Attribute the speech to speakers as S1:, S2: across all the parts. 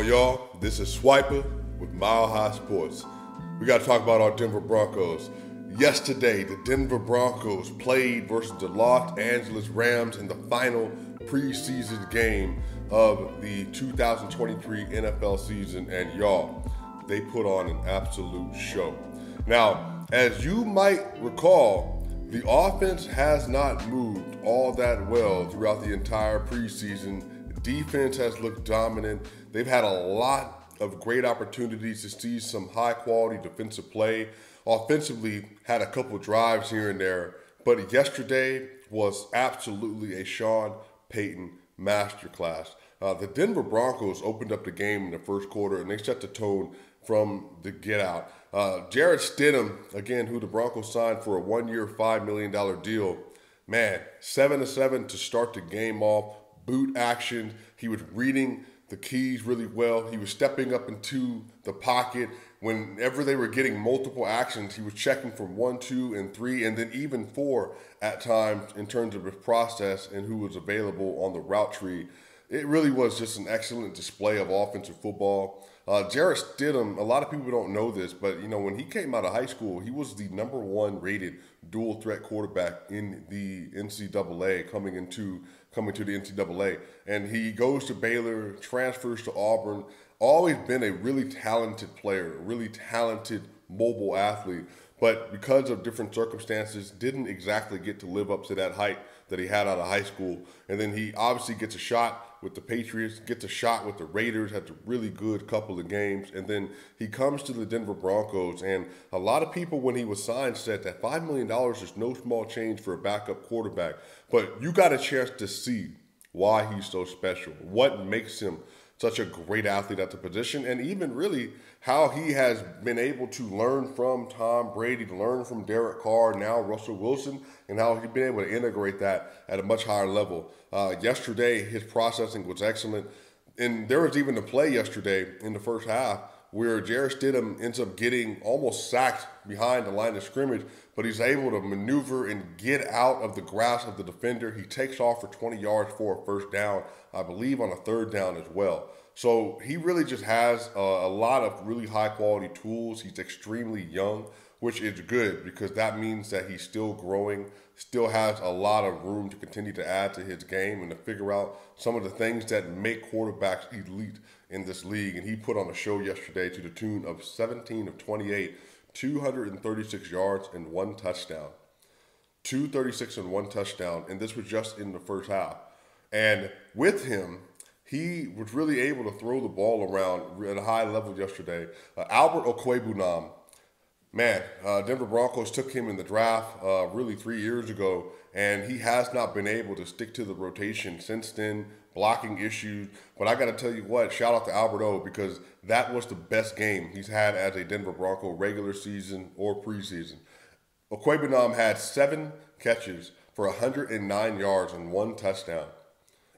S1: on, y'all? This is Swipa with Mile High Sports. We got to talk about our Denver Broncos. Yesterday, the Denver Broncos played versus the Los Angeles Rams in the final preseason game of the 2023 NFL season, and y'all, they put on an absolute show. Now, as you might recall, the offense has not moved all that well throughout the entire preseason. Defense has looked dominant. They've had a lot of great opportunities to see some high-quality defensive play. Offensively, had a couple drives here and there, but yesterday was absolutely a Sean Payton masterclass. The Denver Broncos opened up the game in the first quarter, and they set the tone from the get-out. Jarrett Stidham, again, who the Broncos signed for a one-year, $5 million deal, man, 7-7 to start the game off. Boot action. He was reading the keys really well. He was stepping up into the pocket. Whenever they were getting multiple actions, he was checking from 1, 2, and 3, and then even 4 at times in terms of his process and who was available on the route tree. It really was just an excellent display of offensive football. Jarrett Stidham, a lot of people don't know this, but when he came out of high school, he was the #1 rated dual threat quarterback in the NCAA coming to the NCAA. And he goes to Baylor, transfers to Auburn, always been a really talented player, a really talented mobile athlete, but because of different circumstances, didn't exactly get to live up to that height that he had out of high school. And then he obviously gets a shot with the Patriots, gets a shot with the Raiders, had a really good couple of games, and then he comes to the Denver Broncos. And a lot of people, when he was signed, said that $5 million is no small change for a backup quarterback. But you got a chance to see why he's so special, what makes him such a great athlete at the position, and even really how he has been able to learn from Tom Brady, to learn from Derek Carr, now Russell Wilson, and how he's been able to integrate that at a much higher level. Yesterday, his processing was excellent, and there was even a play yesterday in the first half where Jarrett Stidham ends up getting almost sacked behind the line of scrimmage, but he's able to maneuver and get out of the grasp of the defender. He takes off for 20 yards for a first down, I believe on a third down as well. So he really just has a lot of really high-quality tools. He's extremely young, which is good because that means that he's still growing, still has a lot of room to continue to add to his game and to figure out some of the things that make quarterbacks elite in this league. And he put on a show yesterday to the tune of 17 of 28, 236 yards and 1 touchdown. 236 and 1 touchdown, and this was just in the first half. And with him, he was really able to throw the ball around at a high level yesterday. Albert Okwuegbunam, man, Denver Broncos took him in the draft really 3 years ago, and he has not been able to stick to the rotation since then, blocking issues. But I got to tell you what, shout out to Albert O, because that was the best game he's had as a Denver Bronco regular season or preseason. Okwuegbunam had 7 catches for 109 yards and 1 touchdown,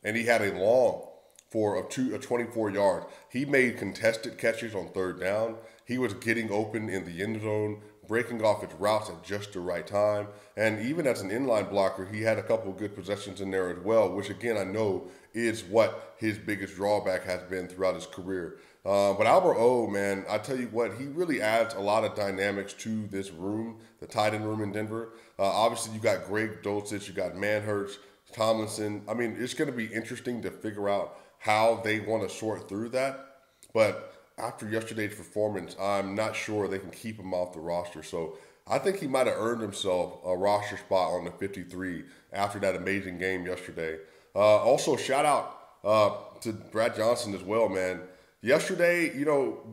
S1: and he had a long for a 24 yards. He made contested catches on third down. He was getting open in the end zone, breaking off his routes at just the right time. And even as an inline blocker, he had a couple of good possessions in there as well, which again, I know is what his biggest drawback has been throughout his career. But Albert O, man, I tell you what, he really adds a lot of dynamics to this room, the tight end room in Denver. Obviously, you got Greg Dulcich, you got Manhurts, Tomlinson. I mean, it's going to be interesting to figure out how they want to sort through that. But after yesterday's performance, I'm not sure they can keep him off the roster. So I think he might have earned himself a roster spot on the 53 after that amazing game yesterday. Also, shout out to Brad Johnson as well, man. Yesterday,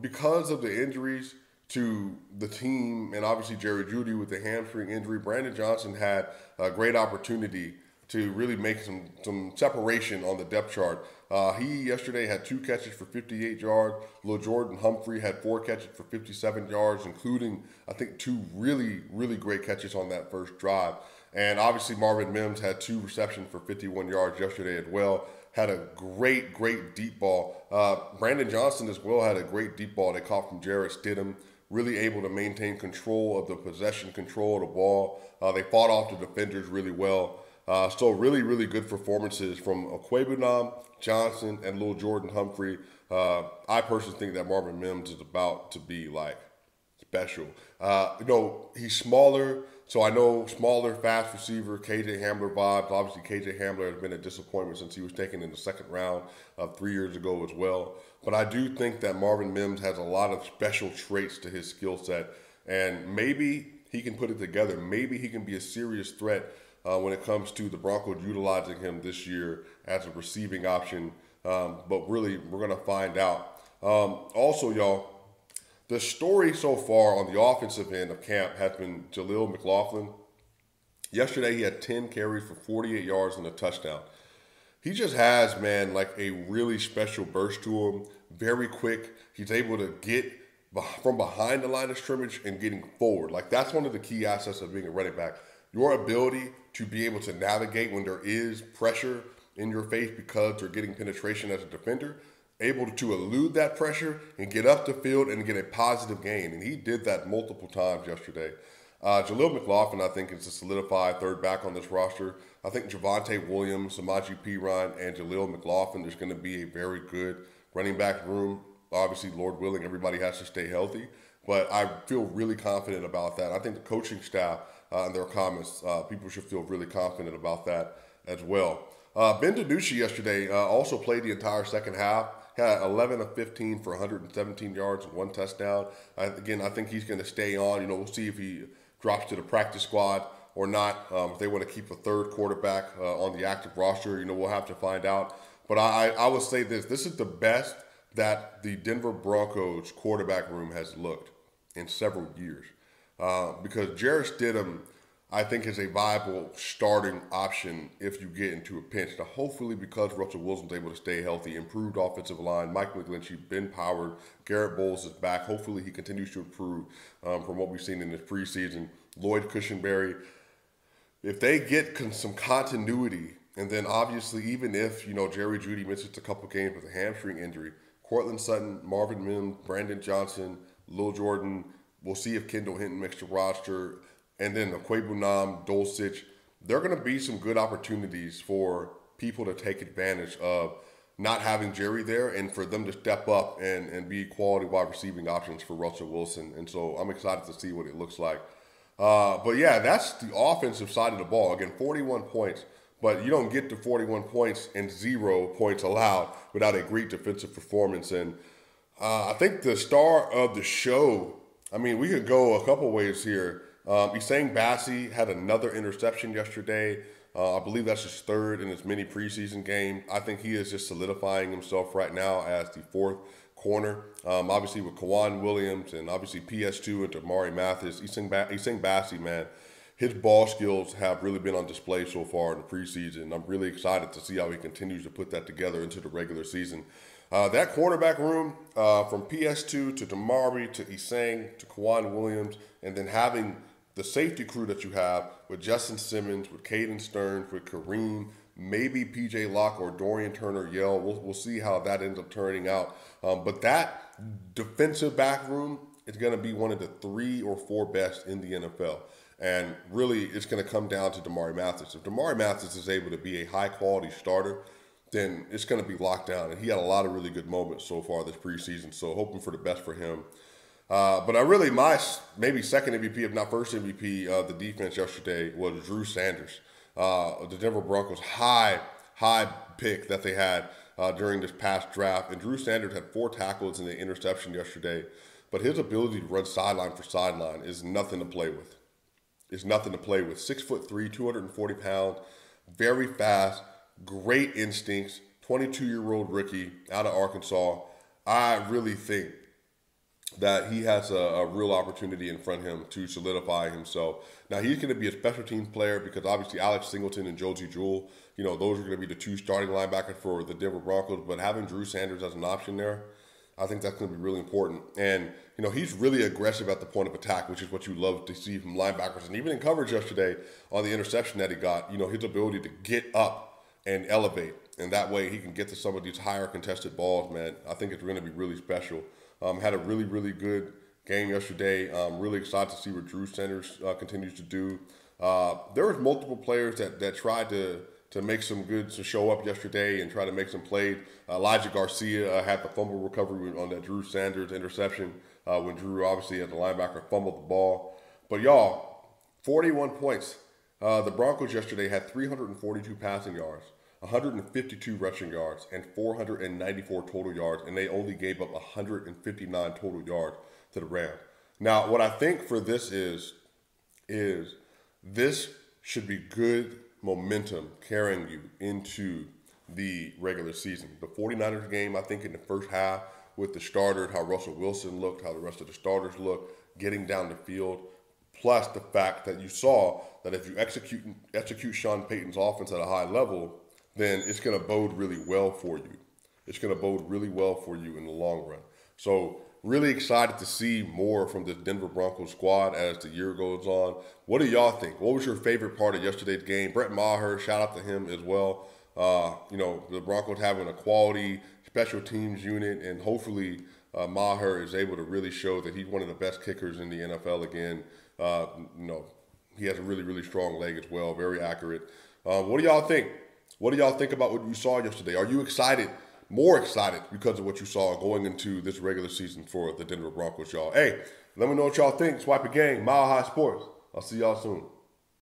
S1: because of the injuries to the team and obviously Jerry Jeudy with the hamstring injury, Brandon Johnson had a great opportunity to really make some separation on the depth chart. He yesterday had 2 catches for 58 yards. Lil'Jordan Humphrey had 4 catches for 57 yards, including, I think, 2 really, really great catches on that first drive. And obviously Marvin Mims had 2 receptions for 51 yards yesterday as well. Had a great, great deep ball. Brandon Johnson as well had a great deep ball they caught from Jarrett Stidham. Really able to maintain control of the possession, control of the ball. They fought off the defenders really well. So really, really good performances from Okwuegbunam, Johnson, and Lil'Jordan Humphrey. I personally think that Marvin Mims is about to be like special. He's smaller, so I know smaller, fast receiver, KJ Hamler vibes. Obviously, KJ Hamler has been a disappointment since he was taken in the second round 3 years ago as well. But I do think that Marvin Mims has a lot of special traits to his skill set, and maybe he can put it together. Maybe he can be a serious threat when it comes to the Broncos utilizing him this year as a receiving option. But really, we're going to find out. Also, y'all, the story so far on the offensive end of camp has been Jaleel McLaughlin. Yesterday, he had 10 carries for 48 yards and a touchdown. He just has, man, like a really special burst to him. Very quick. He's able to get from behind the line of scrimmage and getting forward. Like, that's one of the key assets of being a running back. Your ability to be able to navigate when there is pressure in your face because they're getting penetration as a defender, able to elude that pressure and get up the field and get a positive gain. And he did that multiple times yesterday. Jaleel McLaughlin, I think, is a solidified third back on this roster. I think Javonte Williams, Samaje Perine, and Jaleel McLaughlin, there's going to be a very good running back room. Obviously, Lord willing, everybody has to stay healthy. But I feel really confident about that. I think the coaching staff and their comments, people should feel really confident about that as well. Ben DiNucci yesterday also played the entire second half. Had 11 of 15 for 117 yards and 1 touchdown. I think he's going to stay on. We'll see if he drops to the practice squad or not. If they want to keep a third quarterback on the active roster, we'll have to find out. But I would say this is the best that the Denver Broncos quarterback room has looked in several years. Because Jarrett Stidham, I think, is a viable starting option if you get into a pinch. Now, hopefully, because Russell Wilson's able to stay healthy, improved offensive line, Mike McGlinchey, Ben Powered, Garrett Bowles is back. Hopefully, he continues to improve from what we've seen in this preseason. Lloyd Cushenberry, if they get some continuity, and then obviously, even if, Jerry Jeudy misses a couple games with a hamstring injury, Courtland Sutton, Marvin Mims, Brandon Johnson, Lil'Jordan, we'll see if Kendall Hinton makes the roster, and then Okwuegbunam, Dulcich. There are going to be some good opportunities for people to take advantage of not having Jerry there and for them to step up and be quality wide receiving options for Russell Wilson. And so I'm excited to see what it looks like. But yeah, that's the offensive side of the ball. Again, 41 points. But you don't get to 41 points and 0 points allowed without a great defensive performance. And I think the star of the show, we could go a couple ways here. Essang Bassey had another interception yesterday. I believe that's his third in his mini preseason game. I think he is just solidifying himself right now as the fourth corner. Obviously with Kawan Williams and obviously PS2 and Damari Mathis. Essang Bassey, man, his ball skills have really been on display so far in the preseason. I'm really excited to see how he continues to put that together into the regular season. That quarterback room, from PS2 to Damari to Essang to Kawan Williams, and then having the safety crew that you have with Justin Simmons, with Caden Stearns, with Kareem, maybe PJ Locke or Dorian Turner-Yell. We'll see how that ends up turning out. But that defensive back room is going to be one of the 3 or 4 best in the NFL. And really, it's going to come down to Damari Mathis. If Damari Mathis is able to be a high-quality starter, then it's going to be locked down. And he had a lot of really good moments so far this preseason, so hoping for the best for him. But my maybe second MVP, if not first MVP, of the defense yesterday was Drew Sanders. The Denver Broncos high pick that they had during this past draft. And Drew Sanders had 4 tackles and an interception yesterday. But his ability to run sideline for sideline is nothing to play with. It's nothing to play with. 6'3", 240 pounds, very fast, great instincts, 22-year-old rookie out of Arkansas. I really think that he has a real opportunity in front of him to solidify himself. Now, he's going to be a special teams player because obviously Alex Singleton and Josie Jewell, those are going to be the 2 starting linebackers for the Denver Broncos. But having Drew Sanders as an option there, I think that's going to be really important. And, he's really aggressive at the point of attack, which is what you love to see from linebackers. And even in coverage yesterday on the interception that he got, his ability to get up and elevate. And that way he can get to some of these higher contested balls, man. I think it's going to be really special. Had a really, really good game yesterday. Really excited to see what Drew Sanders continues to do. There was multiple players that tried to make to show up yesterday and try to make some plays. Elijah Garcia had the fumble recovery on that Drew Sanders interception when Drew, obviously, as the linebacker, fumbled the ball. But y'all, 41 points. The Broncos yesterday had 342 passing yards, 152 rushing yards, and 494 total yards, and they only gave up 159 total yards to the Rams. Now, what I think for this is this should be good momentum carrying you into the regular season. The 49ers game, I think in the first half with the starters, how Russell Wilson looked, how the rest of the starters looked, getting down the field, plus the fact that you saw that if you execute Sean Payton's offense at a high level, then it's going to bode really well for you. It's going to bode really well for you in the long run. So really excited to see more from the Denver Broncos squad as the year goes on. What do y'all think? What was your favorite part of yesterday's game? Brett Maher, shout out to him as well. The Broncos having a quality special teams unit, and hopefully Maher is able to really show that he's one of the best kickers in the NFL again. He has a really, really strong leg as well, very accurate. What do y'all think? What do y'all think about what you saw yesterday? Are you excited? More excited because of what you saw going into this regular season for the Denver Broncos, y'all. Hey, let me know what y'all think. Swipa Gang, Mile High Sports. I'll see y'all soon.